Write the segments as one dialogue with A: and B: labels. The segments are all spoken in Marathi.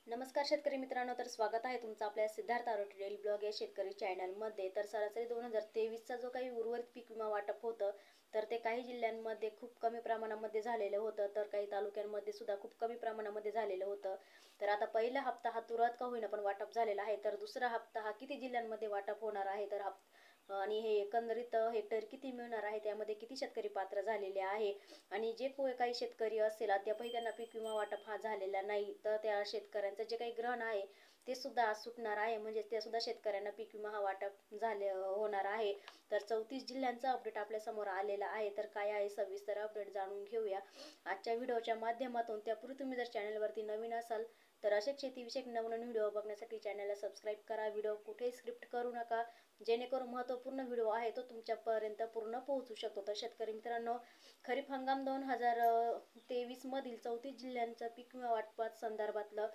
A: नमस्कार शेतकरी मित्रांनो, तर स्वागत आहे तुमचं आपल्या सिद्धार्थ आरोटे डेली ब्लॉग या शेतकरी चॅनलमध्ये। तर सरासरी 2023चा जो काही उर्वरित पीक विमा वाटप होतं तर ते काही जिल्ह्यांमध्ये खूप कमी प्रमाणामध्ये झालेलं होतं, तर काही तालुक्यांमध्ये सुद्धा खूप कमी प्रमाणामध्ये झालेलं होतं। तर आता पहिला हप्ता हा तुरळक का होईना पण वाटप झालेला आहे, तर दुसरा हप्ता हा किती जिल्ह्यांमध्ये वाटप होणार आहे, तर आणि हे एकंदरीत हेक्टर किती मिळणार आहे, त्यामध्ये किती शेतकरी पात्र झालेले आहे आणि जे काही शेतकरी असेल अद्यापही त्यांना पीक विमा वाटप हा झालेला नाही, तर त्या शेतकऱ्यांचं जे काही ग्रहण आहे ते सुद्धा आज सुटणार आहे। म्हणजे ते सुद्धा शेतकऱ्यांना पीक विमा हा वाटप होणार आहे। तर 34 जिल्ह्यांचा अपडेट आपल्या समोर आलेला आहे। तर काय आहे सविस्तर अपडेट जाणून घेऊया आजच्या व्हिडिओच्या माध्यमातून। त्यापूर्वी तुम्ही जर चॅनलवरती नवीन असाल तर असेच शेतीविषयक नवनवीन व्हिडिओ बघण्यासाठी चॅनलला सबस्क्राईब करा। व्हिडिओ कुठेही स्क्रिप्ट करू नका, जेणेकरून महत्त्वपूर्ण व्हिडिओ आहे तो तुमच्यापर्यंत पूर्ण पोहोचू शकतो। तर शेतकरी मित्रांनो, खरीप हंगाम 2023 मधील 34 जिल्ह्यांचं पीक विमा वाटपात संदर्भातलं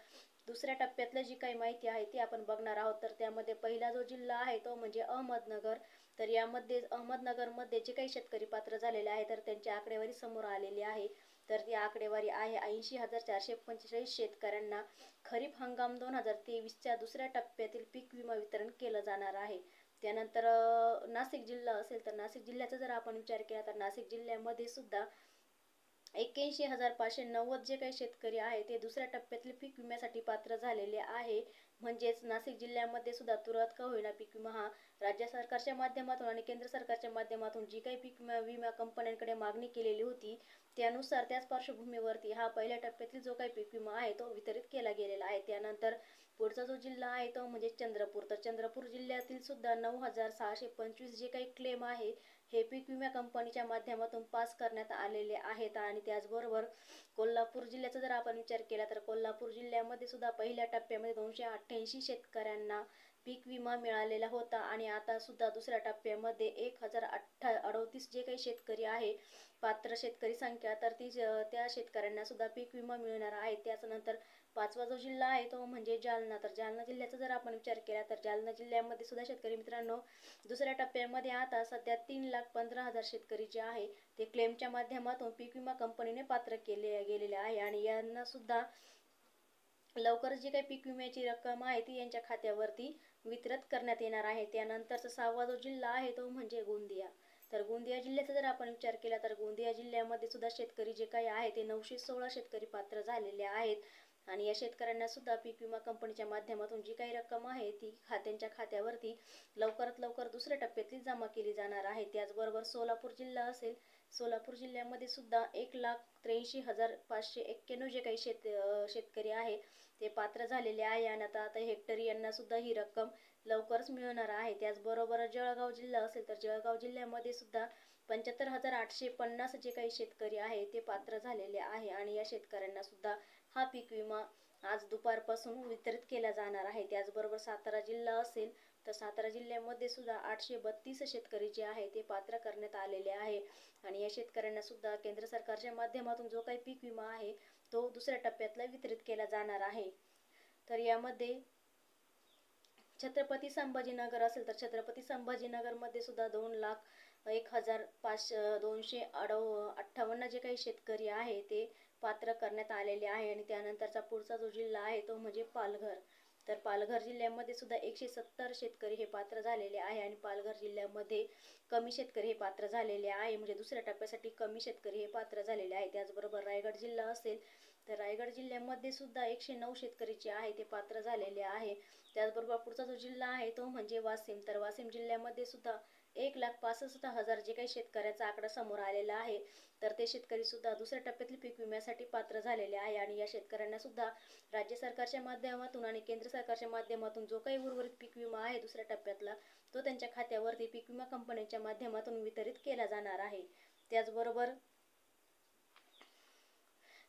A: दुसऱ्या टप्प्यातलं जी काही माहिती आहे ती आपण बघणार आहोत। तर त्यामध्ये पहिला जो जिल्हा आहे तो म्हणजे अहमदनगर। तर यामध्ये अहमदनगरमध्ये जे काही शेतकरी पात्र झालेले आहे तर त्यांची आकडेवारी समोर आलेली आहे। तर ती आकडेवारी आहे 80,445 शेतकऱ्यांना खरीप हंगाम 2023च्या दुसऱ्या टप्प्यातील पीक विमा वितरण केलं जाणार आहे। त्यानंतर नाशिक जिल्हा असेल तर नाशिक जिल्ह्याचा जर आपण विचार केला तर नाशिक जिल्ह्यामध्ये सुद्धा 81,590 जे काही शेतकरी आहे ते दुसऱ्या टप्प्यातील पीक विम्यासाठी पात्र झालेले आहे। म्हणजेच नाशिक जिल्ह्यामध्ये सुद्धा तुरळक का होईना पीक विमा हा राज्य सरकारच्या माध्यमातून आणि केंद्र सरकारच्या माध्यमातून जी काही पीक विमा कंपन्यांकडे मागणी केलेली होती त्यानुसार त्याच पार्श्वभूमीवरती हा पहिल्या टप्प्यातील जो काही पीक विमा आहे तो वितरित केला गेलेला आहे। त्यानंतर पुढचा जो जिल्हा आहे तो म्हणजे चंद्रपूर। तर चंद्रपूर जिल्ह्यातील सुद्धा 9,625 जे काही क्लेम आहे हे पीक विमा कंपनीच्या माध्यमातून पास करण्यात आलेले आहेत। आणि त्याचबरोबर कोल्हापूर जिल्ह्याचा जर आपण विचार केला तर कोल्हापूर जिल्ह्यामध्ये सुद्धा पहिल्या टप्प्यामध्ये 288 शेतकऱ्यांना पीक विमा मिळालेला होता आणि आता सुद्धा दुसऱ्या टप्प्यामध्ये 1,038 जे काही शेतकरी आहे पात्र शेतकरी संख्या, तर त्या शेतकऱ्यांना सुद्धा पीक विमा मिळणार आहे। त्यानंतर पाचवा जो जिल्हा आहे तो म्हणजे जालना। तर जालना जिल्ह्याचा जर आपण विचार केला तर जालना जिल्ह्यामध्ये सुद्धा शेतकरी मित्रांनो दुसऱ्या टप्प्यामध्ये आता सध्या 3,15,000 शेतकरी जे आहे ते क्लेमच्या माध्यमातून पीक विमा कंपनीने पात्र केले गेलेले आहे आणि यांना सुद्धा लवकरच जी काही पीक विम्याची रक्कम आहे ती यांच्या खात्यावरती वितरित करण्यात येणार आहे। त्यानंतरचा सहावा जो जिल्हा आहे तो म्हणजे गोंदिया। तर गोंदिया जिल्ह्याचा जर आपण विचार केला तर गोंदिया जिल्ह्यामध्ये सुद्धा शेतकरी जे काही आहे ते 916 शेतकरी पात्र झालेले आहेत आणि या शेतकऱ्यांना सुद्धा पीक विमा कंपनीच्या माध्यमातून जी काही रक्कम आहे ती त्यांच्या खात्यावरती लवकरात लवकर दुसऱ्या टप्प्यातली जमा केली जाणार आहे। त्याचबरोबर सोलापूर जिल्हा असेल, सोलापूर जिल्ह्यामध्ये सुद्धा 1,83,591 जे काही शेतकरी आहे ते पात्र झालेले आहे आणि आता हेक्टरी यांना सुद्धा ही रक्कम लवकरच मिळणार आहे। त्याचबरोबर जळगाव जिल्हा असेल तर जळगाव जिल्ह्यामध्ये सुद्धा 75,850 जे काही शेतकरी आहे ते पात्र झालेले आहे आणि या शेतकऱ्यांना सुद्धा हा पीक विमा आज दुपारपासून वितरित केला जाणार आहे। त्याचबरोबर सातारा जिल्हा असेल तर सातारा जिल्ह्यामध्ये सुद्धा 832 शेतकरी जे आहे ते पात्र करण्यात आलेले आहे आणि या शेतकऱ्यांना सुद्धा केंद्र सरकारच्या माध्यमातून जो काही पीक विमा आहे तो दुसऱ्या टप्प्यातला वितरित केला जाणार आहे। तर यामध्ये छत्रपती संभाजीनगर असेल तर छत्रपती संभाजीनगरमध्ये सुद्धा 2,01,258 जे काही शेतकरी आहे ते पात्र करण्यात आलेले आहे आणि त्यानंतरचा पुढचा जो जिल्हा आहे तो म्हणजे पालघर। तर पालघर जिल्ह्यामध्ये सुद्धा 170 शेतकरी हे पात्र झालेले आहे आणि पालघर जिल्ह्यामध्ये कमी शेतकरी हे पात्र झालेले आहे, म्हणजे दुसऱ्या टप्प्यासाठी कमी शेतकरी हे पात्र झालेले आहे। त्याचबरोबर रायगड जिल्हा असेल तर रायगड जिल्ह्यामध्ये सुद्धा 109 शेतकरी जे आहे ते पात्र झालेले आहे। त्याचबरोबर पुढचा जो जिल्हा आहे तो म्हणजे वाशिम। तर वाशिम जिल्ह्यामध्ये सुद्धा 1,65,000 जे काही शेतकऱ्याचा आकडा समोर आलेला आहे तर ते शेतकरी सुद्धा दुसऱ्या टप्प्यातील पीक विम्यासाठी पात्र झालेले आहे आणि या शेतकऱ्यांना सुद्धा राज्य सरकारच्या माध्यमातून आणि केंद्र सरकारच्या माध्यमातून जो काही उर्वरित पीक विमा आहे दुसऱ्या टप्प्यातला तो त्यांच्या खात्यावरती पीक विमा कंपन्यांच्या माध्यमातून वितरित केला जाणार आहे। त्याचबरोबर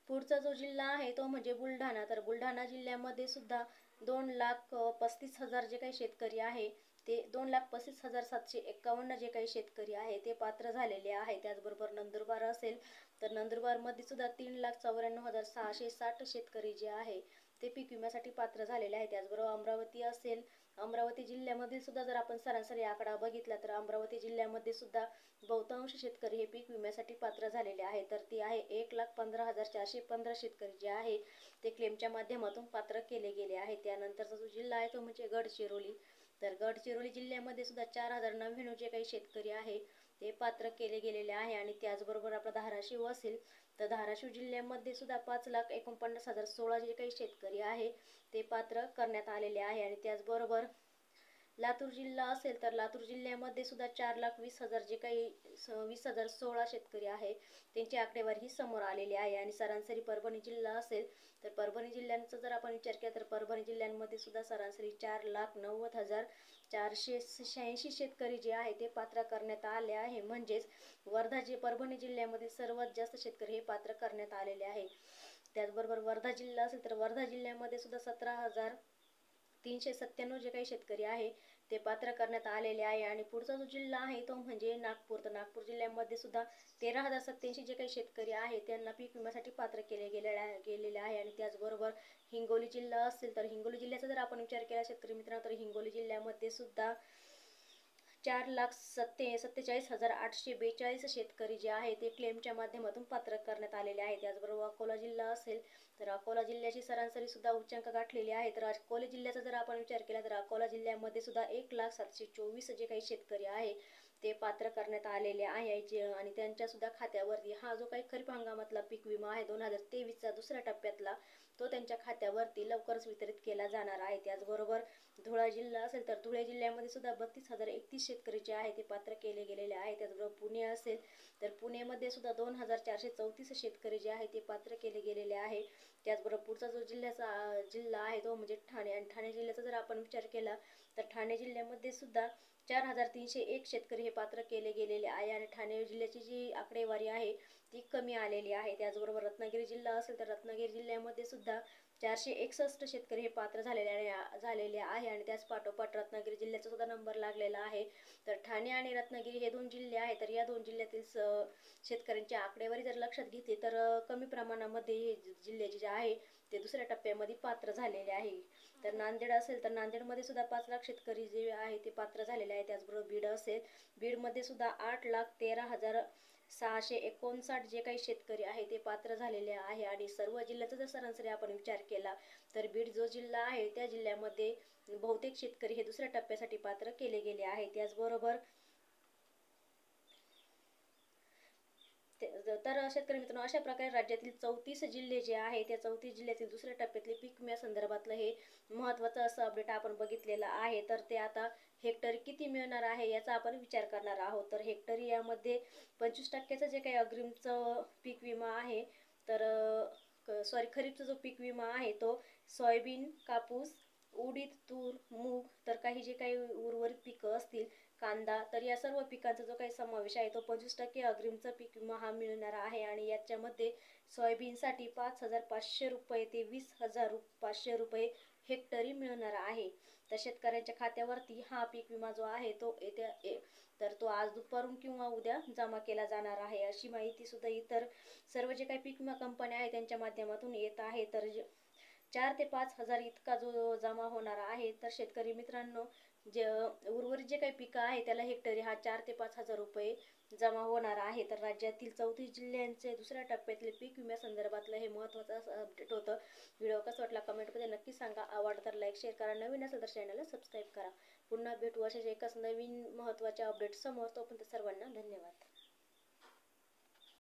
A: पुढचा जो जिल्हा आहे तो म्हणजे बुलढाणा। तर बुलढाणा जिल्ह्यामध्ये सुद्धा 2,35,000 जे काही शेतकरी आहे ते 2,35,751 जे काही शेतकरी आहे ते पात्र झालेले आहे। त्याचबरोबर नंदुरबार असेल तर नंदुरबारमध्ये सुद्धा 3,94,660 शेतकरी जे आहे ते पीक विम्यासाठी पात्र झालेले आहे. त्याचबरोबर अमरावती असेल, अमरावती जिल्ह्यामधील सुद्धा जर आपण सरासरी आकडा बघितला तर अमरावती जिल्ह्यामध्ये सुद्धा बहुतांश शेतकरी हे पीक विम्यासाठी पात्र झालेले आहे. तर ती आहे 1,15,415 शेतकरी जे आहे ते क्लेमच्या माध्यमातून पात्र केले गेले आहे. त्यानंतरचा जो जिल्हा आहे तो म्हणजे गडचिरोली. तर गडचिरोली जिल्ह्यामध्ये सुद्धा 4,099 जे काही शेतकरी आहे ते पात्र केले गेलेले आहे. आणि त्याचबरोबर आपला धाराशिव असेल तर धाराशिव जिल्ह्यामध्ये सुद्धा 5,49,016 जे काही शेतकरी आहे ते पात्र करण्यात आलेले आहे. आणि त्याचबरोबर लातूर जिल्हा असेल तर लातूर जिल्ह्यामध्ये सुद्धा 4,20,000 जे काही 20,016 शेतकरी आहे त्यांची आकडेवारी ही समोर आलेली आहे. आणि सरासरी परभणी जिल्हा असेल तर परभणी जिल्ह्यांचा जर आपण विचार केला तर परभणी जिल्ह्यांमध्ये सुद्धा सरासरी 4,90,486 शेतकरी जे आहे ते पात्र करण्यात आले आहे. म्हणजेच वर्धा परभणी जिल्ह्यामध्ये सर्वात जास्त शेतकरी हे पात्र करण्यात आलेले आहे. त्याचबरोबर वर्धा जिल्हा असेल तर वर्धा जिल्ह्यामध्ये सुद्धा 17,397 जे काही शेतकरी आहे ते पात्र करण्यात आलेले आहे. आणि पुढचा जो जिल्हा आहे तो म्हणजे नागपूर. तर नागपूर जिल्ह्यामध्ये सुद्धा 13,087 जे काही शेतकरी आहे त्यांना पीक विम्यासाठी पात्र केले गेलेले आहे. आणि त्याचबरोबर हिंगोली जिल्हा असेल तर हिंगोली जिल्ह्याचा जर आपण विचार केला शेतकरी मित्रांनो तर हिंगोली जिल्ह्यामध्ये सुद्धा 4,47,842 शेतकरी जे आहे ते क्लेमच्या माध्यमातून पात्र करण्यात आलेले आहे. त्याचबरोबर अकोला जिल्हा असेल तर अकोला जिल्ह्याची सरासरी सुद्धा उच्चांक गाठलेली आहे. तर अकोला जिल्ह्याचा जर आपण विचार केला तर अकोला जिल्ह्यामध्ये सुद्धा 1,724 जे काही शेतकरी आहे ते पात्र करण्यात आलेले आहे. आणि त्यांच्या सुद्धा खात्यावरती हा जो काही खरीप हंगामातला पीक विमा आहे 2023चा दुसऱ्या टप्प्यातला तो त्यांच्या खात्यावरती लवकरच वितरित केला जाणार आहे. त्याचबरोबर धुळा जिल्हा असेल तर धुळे जिल्ह्यामध्ये सुद्धा 32,031 शेतकरी जे आहे ते पात्र केले गेलेले आहे. त्याचबरोबर पुणे असेल तर पुणेमध्ये सुद्धा 2,434 शेतकरी जे आहे ते पात्र केले गेलेले आहे. त्याचबरोबर पुढचा जो जिल्हा आहे तो म्हणजे ठाणे. आणि ठाणे जिल्ह्याचा जर आपण विचार केला तर ठाणे जिल्ह्यामध्ये सुद्धा 4,301 शेतकरी हे पात्र केले गेलेले आहे. आणि ठाणे जिल्ह्याची जी आकडेवारी आहे ती कमी आलेली आहे. त्याचबरोबर रत्नागिरी जिल्हा असेल तर रत्नागिरी जिल्ह्यामध्ये सुद्धा 461 शेतकरी हे पात्र झालेले आहे. आणि त्याच पाठोपाठ रत्नागिरी जिल्ह्याचा सुद्धा नंबर लागलेला आहे. तर ठाणे आणि रत्नागिरी हे दोन जिल्हे आहेत. तर या दोन जिल्ह्यातील शेतकऱ्यांची आकडेवारी जर लक्षात घेतली तर कमी प्रमाणामध्ये हे जिल्हे जे आहे ते दुसऱ्या टप्प्यामध्ये पात्र झालेले आहे. तर नांदेड असेल तर नांदेडमध्ये सुद्धा 5 लाख शेतकरी जे आहे ते पात्र झालेले आहे. त्याचबरोबर बीड असेल बीडमध्ये सुद्धा 8,13,659 जे काही शेतकरी आहे ते पात्र झालेले आहे. आणि सर्व जिल्ह्याचा जर सरासरी आपण विचार केला तर बीड जो जिल्हा आहे त्या जिल्ह्यामध्ये बहुतेक शेतकरी हे दुसऱ्या टप्प्यासाठी पात्र केले गेले आहे. त्याचबरोबर तर शेतकरी मित्रांनो अशा प्रकारे राज्यातील 34 जिल्हे जे आहे त्या 34 जिल्ह्यातील दुसऱ्या टप्प्यातले पीक विम्यासंदर्भातलं हे महत्त्वाचं असं अपडेट आपण बघितलेलं आहे. तर ते आता हेक्टरी किती मिळणार आहे याचा आपण विचार करणार आहोत. तर हेक्टरी यामध्ये 25% जे काही अग्रिमचं पीक विमा आहे तर खरीपचा जो पीक विमा आहे तो सोयाबीन, कापूस, उडीद, तूर, मूग तर काही जे काही उर्वरित पिकं असतील कांदा तर या सर्व पिकांचा जो काही समावेश आहे तो 25% अग्रिमचा पीक विमा हा मिळणार आहे. आणि याच्यामध्ये सोयाबीनसाठी 5,500 रुपये ते 20,500 रुपये हेक्टरी मिळणार आहे. तर शेतकऱ्यांच्या खात्यावरती हा पीक विमा जो आहे तो तर तो आज दुपारून किंवा उद्या जमा केला जाणार आहे. अशी माहिती सुद्धा इतर सर्व जे काही पीक विमा कंपन्या आहेत त्यांच्या माध्यमातून येत आहे. तर 4 ते 5 हजार इतका जो जमा होणार आहे. तर शेतकरी मित्रांनो उर्वरित जे काही पिकं आहे त्याला हेक्टरी हा 4 ते 5 हजार रुपये जमा होणार आहे. तर राज्यातील 34 जिल्ह्यांचे दुसऱ्या टप्प्यातले पीक विम्यासंदर्भातलं हे महत्त्वाचं असं अपडेट होतं. व्हिडिओ कसा वाटला कमेंटमध्ये नक्की सांगा. आवडला तर लाईक शेअर करा. नवीन असेल तर चॅनलला सबस्क्राईब करा. पुन्हा भेटू अशाच एकाच नवीन महत्त्वाच्या अपडेट समोर. तोपर्यंत सर्वांना धन्यवाद.